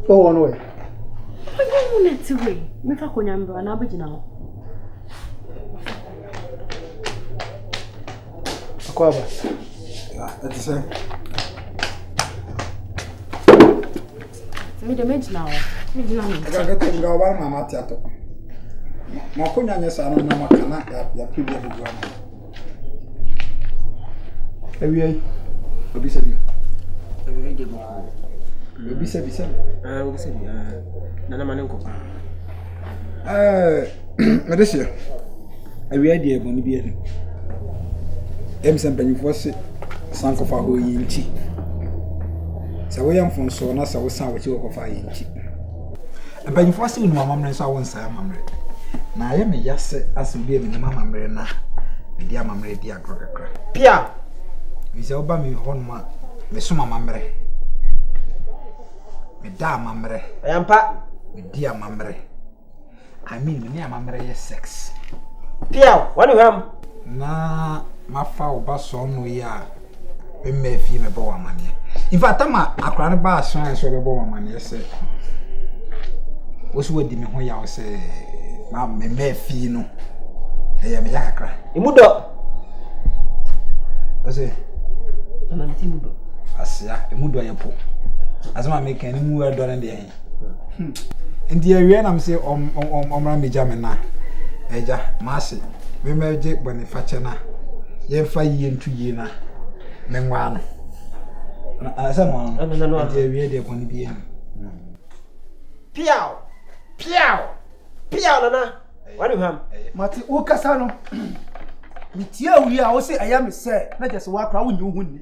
Oh, no way. I don't want to wait. Me fa konyamba na abugina ho. Akwaba. Yeah, that's it. Me de mention now. Me gina me. I got to go over my theater. Makunya nyesana na makana ya previous one. Ewie. Obi sabi. Ewie de bo. Obi sabi. Obi sabi. Nana manenko. Medesha. Ewie de bo ni bi enu. Mpanyifo se sankofa ho yinchi. Sa wo yam fonso na sa wo san wo chi wo kofa yinchi. Mpanyifo se unu amamre so wo nsa amamre. Na ye me yase asubie me mama amamre na. Me dia amamre dia krokakra. Pia. Mi se oba mi honma me soma amamre. Me da amamre. Ayampa. Me dia amamre. I mean me amamre ye sex. Pia, wani hwam. Na mafa oba so no ya me mefi me bo amane. In fact ama akra ne ba so an so be bo amane se. Wosu wadi me ho ya wo se ma me mefi no. E me yakra. Imudo. Ose Ana mti mudo. asia emudo ya po. Asema me kan ni mu ado na de hen. Ndi awie na me se omra meja me na. Eja maase me meje bone fache na. Ye fa yie ntu yie na. Me nwa no. Na asa mo no. Ndi awie de bone bi en. Piao. Piao nana. Wani hwam. Mati o kasa no. Mitie awi a wo se aya me se na je se wa kra wo nyi hu ni.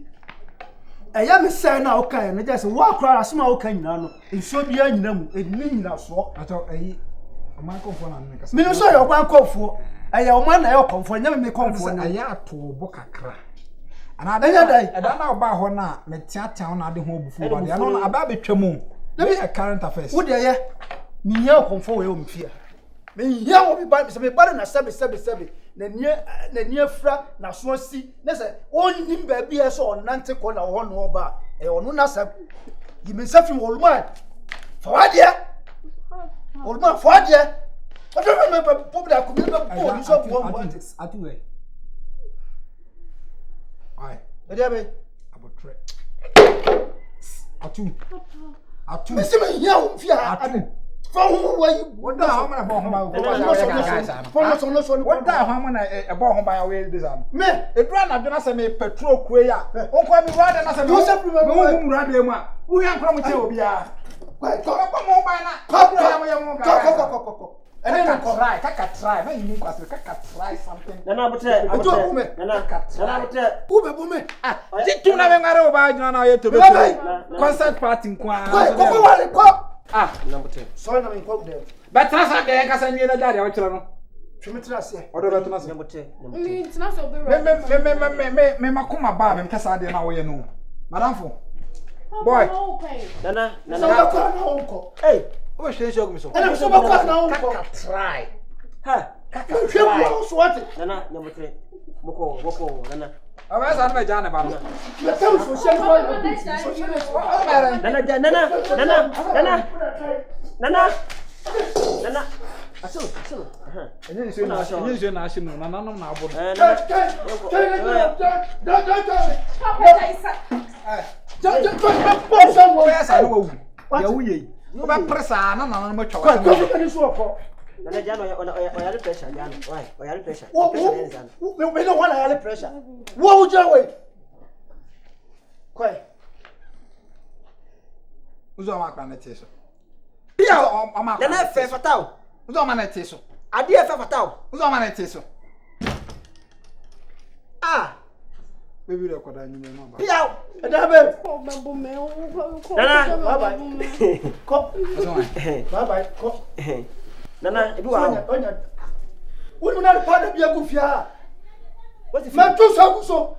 Aya me se na o kan na je se wa kra asoma o kan nyina no. Nso bia nyina mu edini nyina so. Ato ayi oman konfo na me kasa. Me no so yo kwan konfo. Aya oman na yo konfo nya me konfo na. Aya ato bo kakra. Ana dai. Ada na oba ho na me tiatia na ade ho obufu ba de. Ana na aba betwam. Na be current affairs. Wo de ye me nya konfo we o mfia. Me nya wo bi ba se me ba na sebe. Na nie fra na so si na se onnim ba bia so onante ko na ho no oba e onu na sa yimi safi wolma fawadia wolma fawadia odo me pobla ko me bo ni so bo atu we ai edia be abotre atu me se me nya wo mfia atu Fọ́n wọ́n yí. Wọ́n dá àwọn ọmọ ọmọ ọmọ fọ́n lọ́sọ̀ọ́ wọ́n dá àwọn ọmọ ẹ̀bọ̀ ọmọ ọmọ ọmọ ẹ̀dí sàn. Me. Èdúrà náà jọ́nà sẹ́mi pẹ̀tró kúrẹ́ yá. Ó kọ́ mi wá dáná sẹ́mi. Joseph mi wọ́n mú múra dé mu a. Wọ́n yà nkúrọ̀ mu tí o bí yá. Kọ́ mọ̀ ọ́n báyìí náà. Kọ́. Kaka try. Má yìí ní kwasi. Kaka try something. Nana abutre. Nana abutre. Ube bume. Títún náà bẹ ń gbàdúrà ọba jùlọ náà yẹ tó bẹ tó. Concert party nkwa. Kọ́ wale kọ́. Nana abutre. Sorry na me kọ́ dem. Bẹ tẹ́lá sá dẹ̀ kásá ní ẹ̀dá jáde àwọn kyerẹ́ no. Twemi tira se. Ọ̀dọ̀ bẹ tó náà sẹ́. Nana abutre. Me tina so be right. Me makoma ba me kasa de na wo ye no. Madamfo. Boy. Nana. So ba kwa na onko. Hey, o hwe nso gumi so. Ena so ba kwa na onko. Kaka try. Ha. Hwe mo so what? Nana abutre. Boko nana. Aba sa na me jana ba no. Me tell social media. Nana. Aso. Enye nso na ashi no na nanom na abodo. Ya wuye. Ko ba presa na na ma twa wa. Nana jano oyale pressure jano. Why? Oyale pressure. We don't want to pressure. What would you wait? Kwai. Uzo ma kwa na teso. Pia Nana fe fatao. Uzo ma na teso. Ade fe fatao. Uzo ma na teso. Baby, I could have known. Piao! Nana, bye. Nana, you are. What would not part of your goofia? What's the man too so?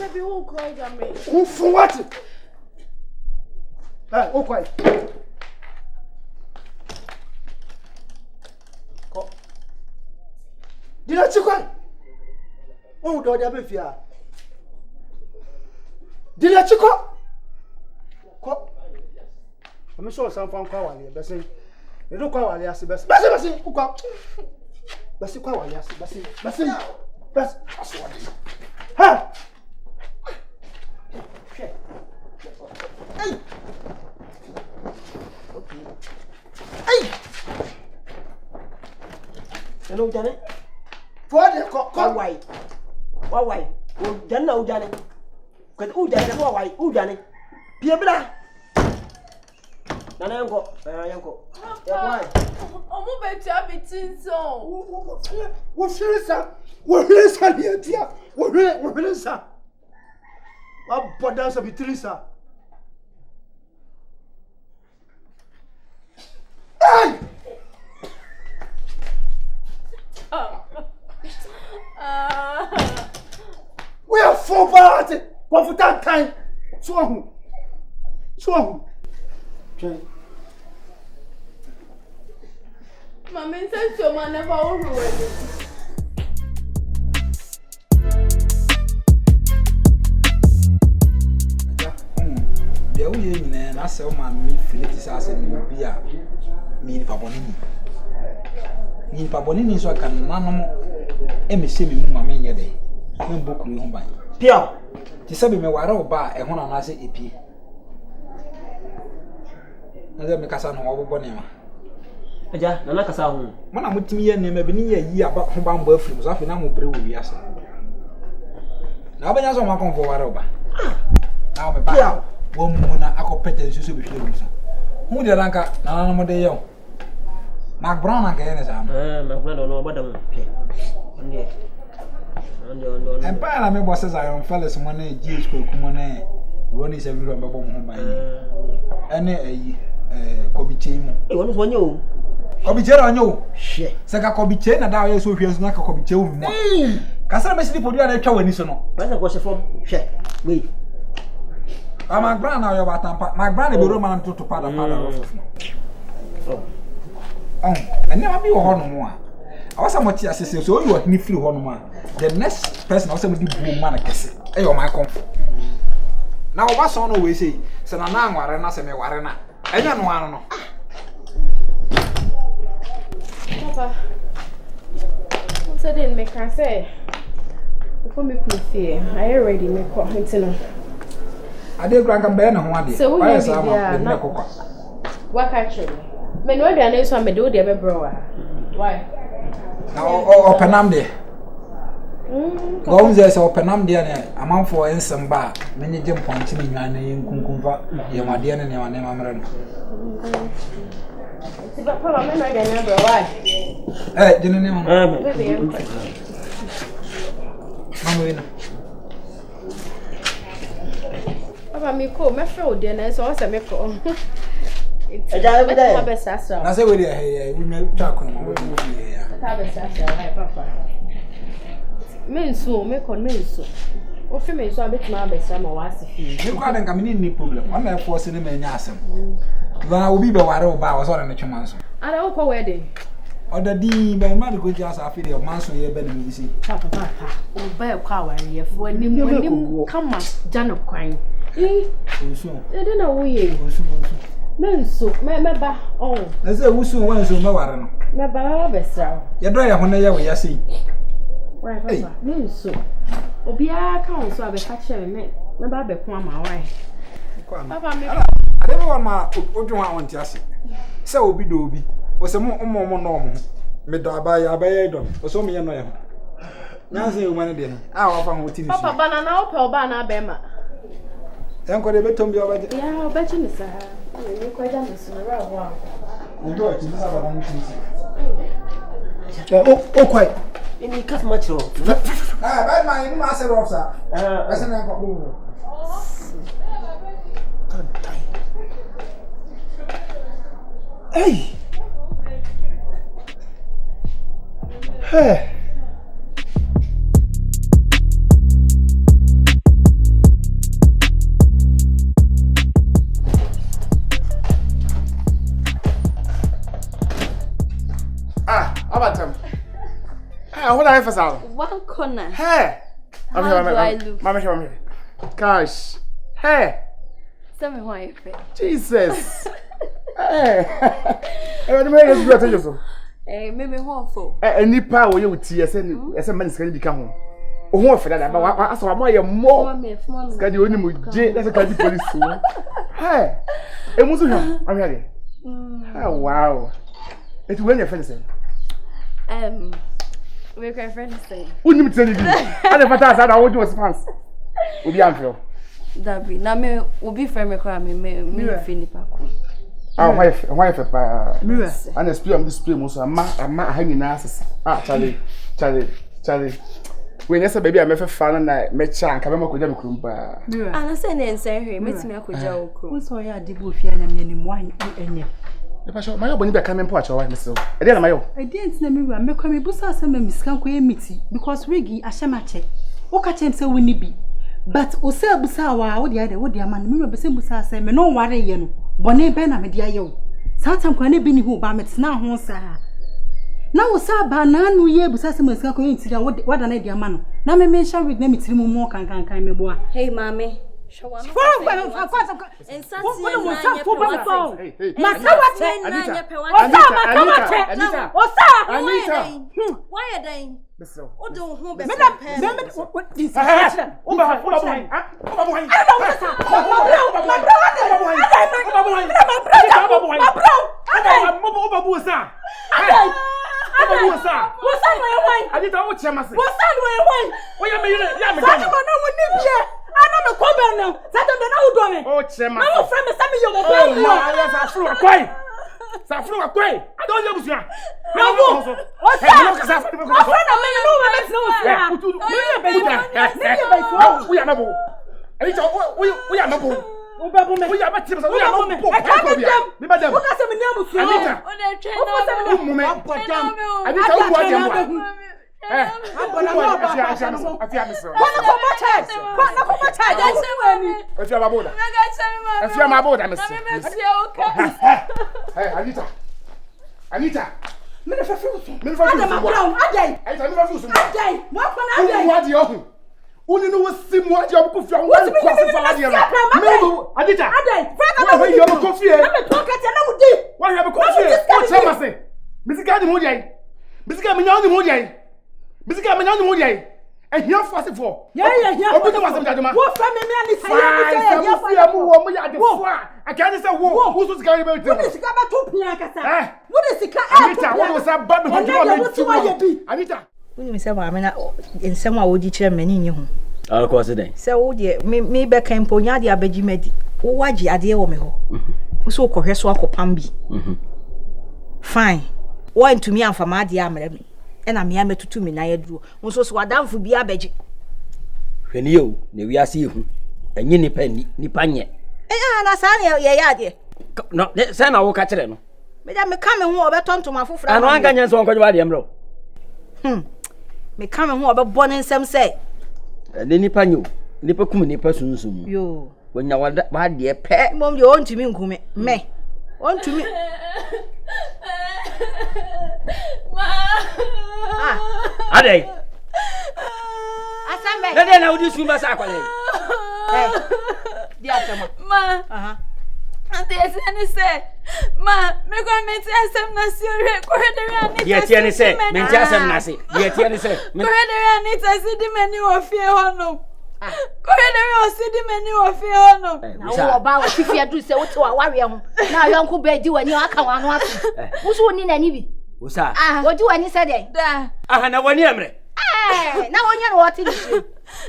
Baby, who cried at me? Who for what? Oh, quite. Did I check? Oh, God, I fear. Did I check? Ko. I'm sure some fan kwa wale. Besi. You do kwa wale asi besi. Besi. Ukwa. Besi kwa wale asi besi. Besi. Aswadi. Ha. Hey. Hey. Hello, Janet. For the cock. Why? Why? Oh, Janet, oh, Janet. Because oh, Janet, why? Oh, Janet. Piabla. Nana, uncle. Uncle. Why? Omo betu abitinso. Wo fere sa ni atia. Wo fere sa. Wa bodan sa bitrisa. Ay! We are for bad. What for that time? So. Mama said so man never already. Deɛ woyɛ nyinaa na sɛ woma me fili te sɛ asɛ mebi a menipa bɔne ni nso aka nanom ɛmɛhyɛ me mu ma menyɛ dɛ membɔ kuro ho ban Pia. te sɛ meware wo ba a ɛho na anaasɛ ɛpie na sɛ mekasa no wɔbobɔ nneɛma Aja, nana kasa ho. mo na motumi yɛ nneɛma bi ne yɛ yi aba ho bambɔ afiri mu so afei na mopere wɔ wiase na wobɛnya sɛ ɔmakɔmfo ware wo ba na wobɛba Pia. wɔmu na akɔpɛtɛ nso so bɛhwɛ mu so hu deɛ nanka nananom de yɛ wo Mark Brown anka yɛ ne saa no Mark Brown no abadam. Pia. Empire na me boss Zion Fellas mo na GH Kwaku mo na woni se bi ro mbebo mo ho ban ni ene ayi Kobiche mu E wonu so nyo Kobiche ra nyo hwe se ka Kobiche na da ye so hwe so na ka Kobiche wu mu ka sara me sidi podu na twa wani so no ba na go se fom hwe we Mark Brown na yo batampa Mark Brown be Roman am to pada rof ene ma bi wo ho no mo a awasa mo ti asese so you ni free ho no ma the next person awasa mo di bu man kese e yo my comfort na oba so no we say se na na anware na se me ware na enya no ano no Papa. What's that in me can say? Before me put fear, I already make what hunting. ade kura kan be na ho ade So why say ma me kokwa what actually? Me no dey na so me do dey be bro. Why? na o penam de go unze se o penam de na amanfo ensem ba menye je mponche ni nwan na yenkunkunfa ye made ne ma mamre no Si papa me no dey na bro. Why? jene ne ma Baby. mama we na Papa me ko me feel dey na so o se me ko. Aja be dey na se we dey he we na twa kono ma we dey ya Papa. Mensu, me kon mensu. O fi mensu abetima abesa ma wase fi. me kwa den kam ni problem on na force ne ma nya asem na obi be ware oba wo so na twema nso Ada wo ko wedding. oda di be ma de ko ji asa afi de manso ye be na mi si Papa. O ba e kwa aware ye fo anim kama jano kwan. osu E na wo ye. osu Mensu, me ba. Oh. na se wusu wanso me ware no Me ba abesa. ye do ye ho na ye we ya sei Why papa? Mensu. Obi a ka on so abeka chere me ba be ko ama why. Papa me ade me won ma odwo ha won ti ase se obi do obi o se mo no mo me do abaya do o so me ye no ye ho na se o mane de no a wa fa ho ti ni Papa banana o pe oba na be ma. enko de betom bi obaje Ya obaje ni sa. Ni ko ja no so ra wa. ndo ti sa ba na ti O kwai. Ini kas macho ba ma ni ma se ro sa ese na enko Hey. Hey. Abatam. What are you for sale? One corner. Hey. How do I look? Mama. Gosh. Hey. Tell me why you feel. Jesus. Eh. I don't know what you so. Eh, maybe hopeful. Any power you would see as a man's going to become. Oh, for that, but I saw my more. Can you only J? That's a kind of police. Hey, it was him. I'm ready. Oh, wow. It's when your friend say. We're my friend say. Wouldn't you tell you? I never thought I would do a response. Will be unfair. That be. Now, me will be friend. Me Philip. Ah, wife, mirror. And the spirit of this spirit most I'm hanging asses. Ah, Charlie. When yes, baby, I'm a fan and I met Chan, come up with them crumpa. And I say, Nancy, meet me a good joke. Who's all your devotion and wine and if I show my own becoming porch or wife, Mr. I didn't know. I didn't know me, make me busa some Miss Canquay meeting because Riggy, a shamache. Oka Chen so we be. But Osel Busawa, what the other, what the man, Mirror Busa say, me no worry, you know. Bonnet Benna media yo. Satam can be who bammets now, Honsa. Now, sir, Banan, we able to say, what an idea man. Now, me mention with them, it's more can me boy. Hey, mammy. Show up. And such why are they? Oh, don't be what this I'm a cover now. Saturday now do me. Oh, Chema. I'm friend me send me your mobile. I flew away. I don't know you. No. What's that? My friend I mean no. We are not. We are not. We are teams. We are not. I can't them. What does me name? Anita. Anita. I'm going Anita. Bisika me nanu modie e hia fase for yeah obi no wasem daduma wo fra me ani say ya fia mu wo mu ya de fo a ka ni say wo so sika be te wo sika ba to pia kasa wo de sika Anita wo sa ba me ho me Anita woni me say ma me na ensem a wodi kire me ni ho ah ko se den say wo de me be kan po nya de abaji madi wo wagi ade wo me ho wo so ko hweso akopam bi fine wo ntumi amfa ma ade amere me ena me ametutu me na yeduro nso so wadamfo bi abeji hwene yo ne wiase ehu enye nipa nye na sa na ye yade no se na wo ka kire no me da me ka me ho obetontom afofra ano anga nya so nkwadwa de mro me ka me ho obebo ne nsem se ne nipa nyo nipa kum nipa sunsum yo wonya wa de pe mom de ontumi nkume me ontumi Adey. Asambe. Dede na udi sumba sa kwale. Di asema. Ma. Ante ese say. Ma, me ko meti asem na si ore ko hedere ani. Ye tie ni say, me nti asem na si. Ye tie ni say. Ko hedere ani tasi di meni wo fie hono. Ko hedere o si di meni wo fie hono. Na wo ba wo ti fie du se wo ti wa ware ho. Na yonko ba di wani aka wano afi. Wo so ni na ni bi. Usa. Wo di wani se dey. Da. Aha na wani amre. Na wonya no wati ni.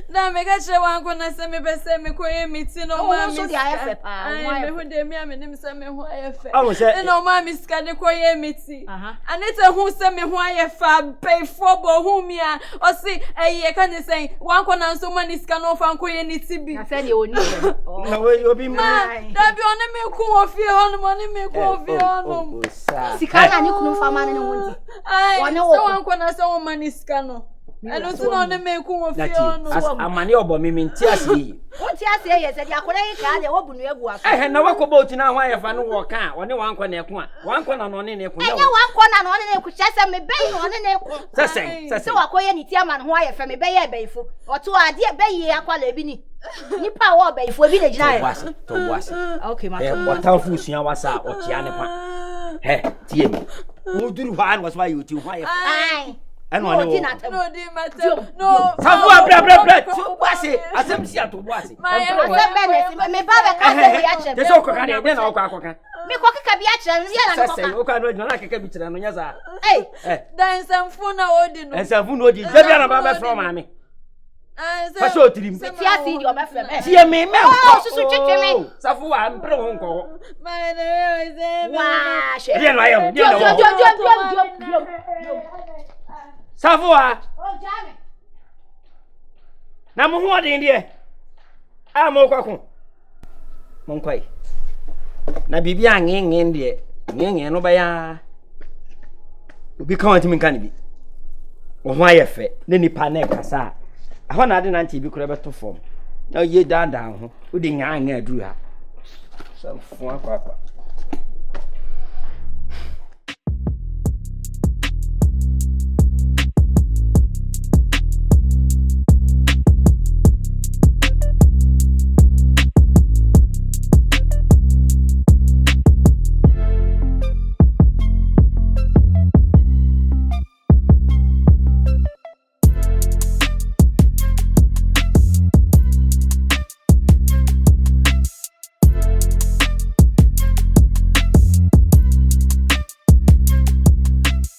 Da me ga che wanko na se me be se me ko ye miti no ma mi. So di ayefe pa. Me hu de mi ame nim se me hu ayefe. Awo se. Na o ma mi ska de ko ye miti. Aneta hu se me hu ayefa be fo bo hu mi a. O si eye ka ni sen wanko na so ma ni ska no fa ko ye ni tibi. Na se de oni. Na we obi mu. Da bi one me ku ofie ho no mo ni me ku ofie ho no. Sika na ni kunu fa ma ne ho ndi. Ai. So wanko na so ma ni ska no. Eno ti no ne me ku ofie ho no. Amane obo mi nti ase yi. Wonti ase ye se dia akora yi ka de wo bunu egu afa. Na wakoba otina ho ayefa no wo ka one wanko na eku a wanko na no ne ne eku na. Enye wanko na no ne eku chese me be no ne ne eku. Sesen. Se wakoye ni ti ama no ho ayefa me be ye be ifo. Oto ade be ye akwala ebi ni. Nipa wo be ifo bi na gina to wase okay ma what time fu sua wasa o tia ne pa tie mi wo duru hwa an was why you ti hwa ye ai and one no di matter no safu abra to wase asem si ato wase asem be ne me ba be ka se bi a chem te so ko ka de na o ka me ko ka bi a chem ye na ko ka o ka no na ka bi tira no nya za dan samfu na odi no ensamfu no odi da bia na ba be from mame fa so tirim se tia si di o be frem tie me me susu twetwe me safu wa mpre ho nko wa she dia no ayam dia no safu wa o jame na mo ho odin de a mo kwako mo nkwai na bibi angen de ngen no ba ya obi kan wantimi kan bi wo ho ayefe ne nipa na kasa ahọ na ade na nti bi kura beto form na ye dandan ho odi nya anga aduru ha safu akwa